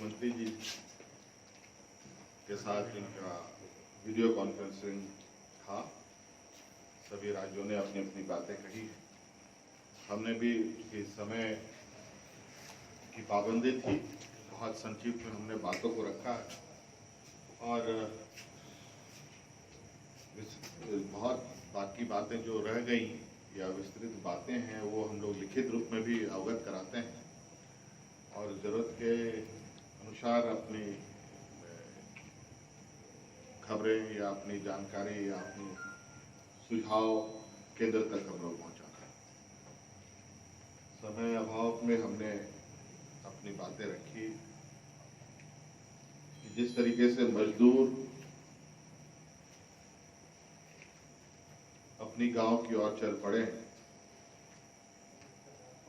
मुख्यमंत्री जी के साथ इनका वीडियो कॉन्फ्रेंसिंग था। सभी राज्यों ने अपनी अपनी बातें कही। हमने भी इस समय की पाबंदी थी, बहुत संक्षिप्त में हमने बातों को रखा है और बहुत बाकी बातें जो रह गई या विस्तृत बातें हैं वो हम लोग लिखित रूप में भी अवगत कराते हैं और ज़रूरत के अनुसार अपनी खबरें या अपनी जानकारी या अपनी सुझाव केंद्र तक हम लोग पहुँचाते हैं। समय अभाव में हमने अपनी बातें रखी। जिस तरीके से मजदूर अपनी गांव की ओर चल पड़े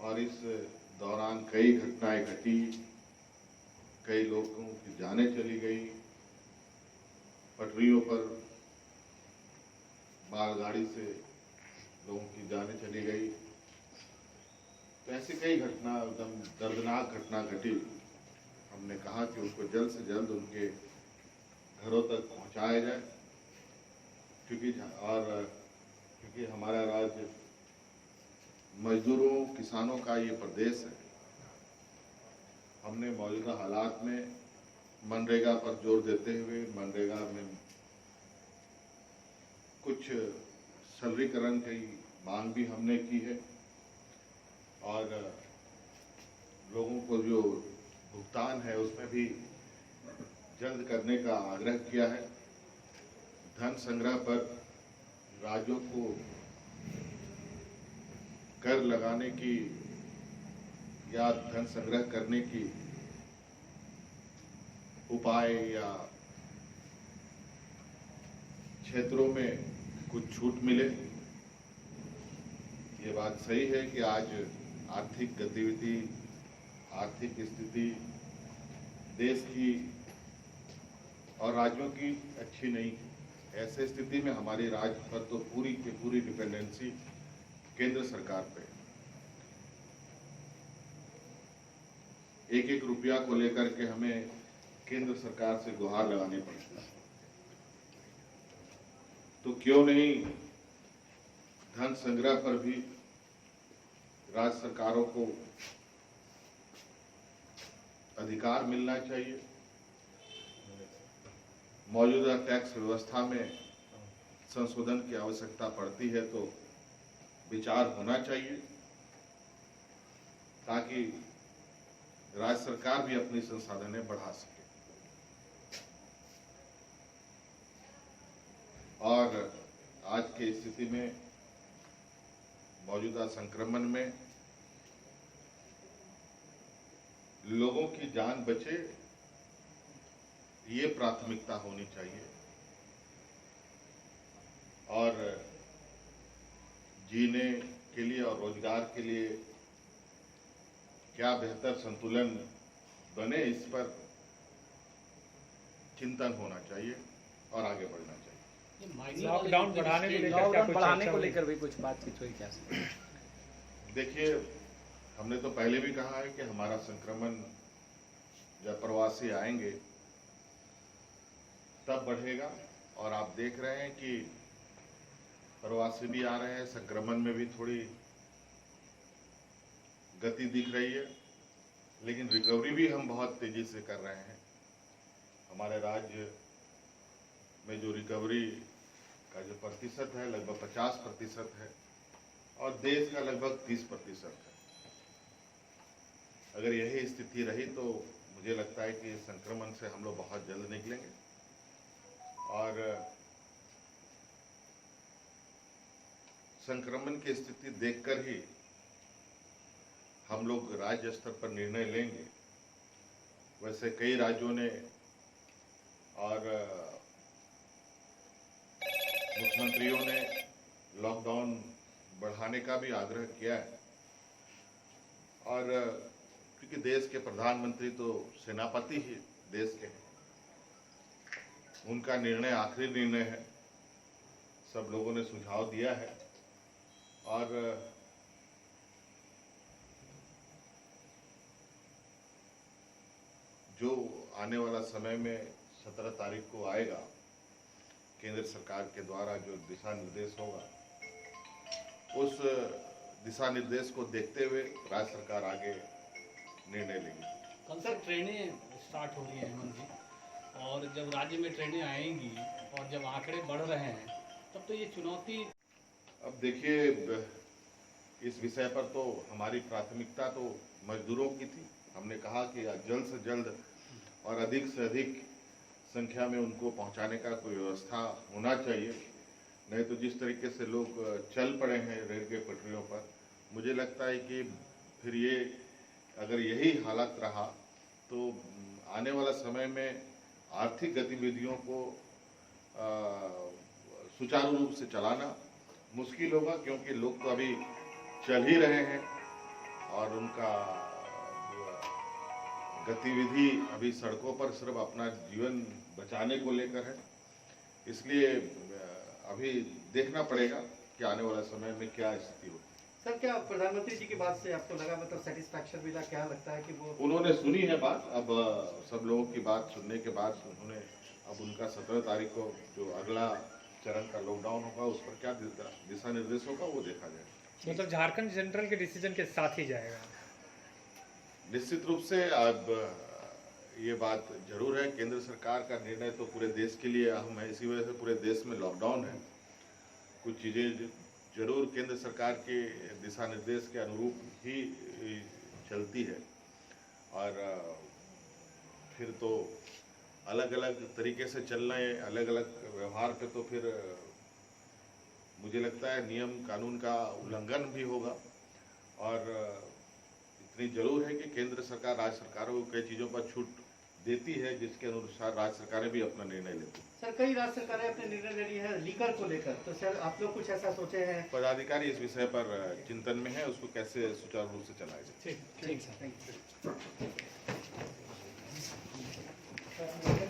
और इस दौरान कई घटनाएं घटी, कई लोगों की जानें चली गई, पटरियों पर मालगाड़ी से लोगों की जानें चली गई। तो ऐसी कई घटना, एकदम दर्दनाक घटना घटी। हमने कहा कि उसको जल्द से जल्द उनके घरों तक पहुंचाया जाए, क्योंकि हमारा राज्य मजदूरों, किसानों का ये प्रदेश है। हमने मौजूदा हालात में मनरेगा पर जोर देते हुए मनरेगा में कुछ सरलीकरण की मांग भी हमने की है और लोगों को जो भुगतान है उसमें भी जल्द करने का आग्रह किया है। धन संग्रह पर राज्यों को कर लगाने की या धन संग्रह करने की उपाय या क्षेत्रों में कुछ छूट मिले। ये बात सही है कि आज आर्थिक गतिविधि, आर्थिक स्थिति देश की और राज्यों की अच्छी नहीं है। ऐसे स्थिति में हमारी राज्य पर तो पूरी की पूरी डिपेंडेंसी केंद्र सरकार पे। एक एक रुपया को लेकर के हमें केंद्र सरकार से गुहार लगानी पड़ती है। तो क्यों नहीं धन संग्रह पर भी राज्य सरकारों को अधिकार मिलना चाहिए। मौजूदा टैक्स व्यवस्था में संशोधन की आवश्यकता पड़ती है तो विचार होना चाहिए ताकि राज्य सरकार भी अपनी संसाधनें बढ़ा सके। और आज की स्थिति में मौजूदा संक्रमण में लोगों की जान बचे, ये प्राथमिकता होनी चाहिए और जीने के लिए और रोजगार के लिए क्या बेहतर संतुलन बने, इस पर चिंतन होना चाहिए और आगे बढ़ना चाहिए। लॉकडाउन बढ़ाने को लेकर भी कुछ बातचीत हुई क्या? देखिए, हमने तो पहले भी कहा है कि हमारा संक्रमण जब प्रवासी आएंगे तब बढ़ेगा और आप देख रहे हैं कि प्रवासी भी आ रहे हैं, संक्रमण में भी थोड़ी गति दिख रही है, लेकिन रिकवरी भी हम बहुत तेजी से कर रहे हैं। हमारे राज्य में जो रिकवरी का जो प्रतिशत है लगभग 50% है और देश का लगभग 30% है। अगर यही स्थिति रही तो मुझे लगता है कि संक्रमण से हम लोग बहुत जल्द निकलेंगे और संक्रमण की स्थिति देखकर ही हम लोग राज्य स्तर पर निर्णय लेंगे। वैसे कई राज्यों ने और मुख्यमंत्रियों ने लॉकडाउन बढ़ाने का भी आग्रह किया है और क्योंकि देश के प्रधानमंत्री तो सेनापति ही देश के हैं, उनका निर्णय आखिरी निर्णय है। सब लोगों ने सुझाव दिया है और जो जो आने वाला समय में 17 तारीख को आएगा, केंद्र सरकार के द्वारा जो दिशा निर्देश होगा, उस दिशा निर्देश को देखते हुए राज्य सरकार आगे निर्णय लेगी। कल से ट्रेनें स्टार्ट हो रही हैं हेमंत जी, और जब राज्य में ट्रेनें आएंगी और जब आंकड़े बढ़ रहे हैं तब तो ये चुनौती। अब देखिए, इस विषय पर तो हमारी प्राथमिकता तो मजदूरों की थी। हमने कहा कि जल्द से जल्द और अधिक से अधिक संख्या में उनको पहुंचाने का कोई व्यवस्था होना चाहिए, नहीं तो जिस तरीके से लोग चल पड़े हैं रेल के पटरियों पर, मुझे लगता है कि फिर ये अगर यही हालत रहा तो आने वाला समय में आर्थिक गतिविधियों को सुचारू रूप से चलाना मुश्किल होगा, क्योंकि लोग तो अभी चल ही रहे हैं और उनका गतिविधि अभी सड़कों पर सिर्फ अपना जीवन बचाने को लेकर है। इसलिए अभी देखना पड़ेगा कि आने वाला समय में क्या स्थिति हो। सर, क्या प्रधानमंत्री जी की बात से आपको लगा, मतलब सेटिस्फैक्शन मिला? क्या लगता है कि वो उन्होंने सुनी है बात? अब सब लोगों की बात सुनने के बाद उन्होंने अब उनका 17 तारीख को जो अगला चरण का लॉकडाउन होगा उस पर क्या दिशा निर्देश होगा वो देखा जाएगा। मतलब झारखंड सेंट्रल के डिसीजन के साथ ही जाएगा निश्चित रूप से। अब ये बात जरूर है, केंद्र सरकार का निर्णय तो पूरे देश के लिए अहम है, इसी वजह से पूरे देश में लॉकडाउन है। कुछ चीज़ें जरूर केंद्र सरकार के दिशा निर्देश के अनुरूप ही चलती है, और फिर तो अलग अलग तरीके से चलना है, अलग अलग व्यवहार पे तो फिर मुझे लगता है नियम कानून का उल्लंघन भी होगा। और इतनी जरूर है कि केंद्र सरकार राज्य सरकारों को कई चीज़ों पर छूट देती है, जिसके अनुसार राज्य सरकारें भी अपना निर्णय लेती हैं। सर, कई राज्य सरकारें अपने निर्णय ले रही है लीकर को लेकर, तो सर आप लोग कुछ ऐसा सोचे हैं? पदाधिकारी इस विषय पर चिंतन में है, उसको कैसे सुचारू रूप से चलाया जाए। ठीक सर, थैंक यू।